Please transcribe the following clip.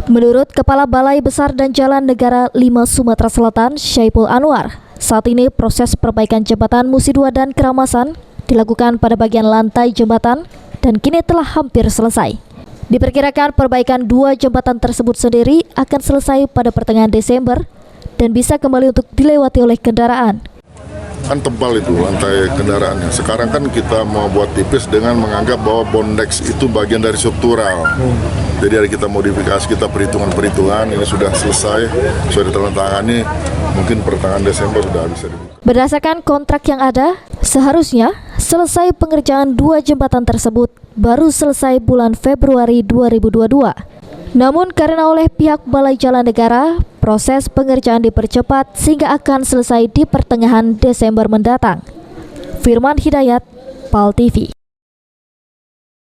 Menurut Kepala Balai Besar dan Jalan Negara 5 Sumatera Selatan, Syaiful Anwar, saat ini proses perbaikan jembatan Musi 2 dan Keramasan dilakukan pada bagian lantai jembatan dan kini telah hampir selesai. Diperkirakan perbaikan 2 jembatan tersebut sendiri akan selesai pada pertengahan Desember dan bisa kembali untuk dilewati oleh kendaraan. Kan tebal itu lantai kendaraannya. Sekarang kan kita mau buat tipis dengan menganggap bahwa bondex itu bagian dari struktural. Jadi hari kita modifikasi, kita perhitungan ini sudah selesai, sudah ditandatangani, mungkin pertengahan Desember sudah bisa dibuka. Berdasarkan kontrak yang ada, seharusnya selesai pengerjaan 2 jembatan tersebut baru selesai bulan Februari 2022. Namun karena oleh pihak Balai Jalan Negara, proses pengerjaan dipercepat sehingga akan selesai di pertengahan Desember mendatang. Firman Hidayat, PAL TV.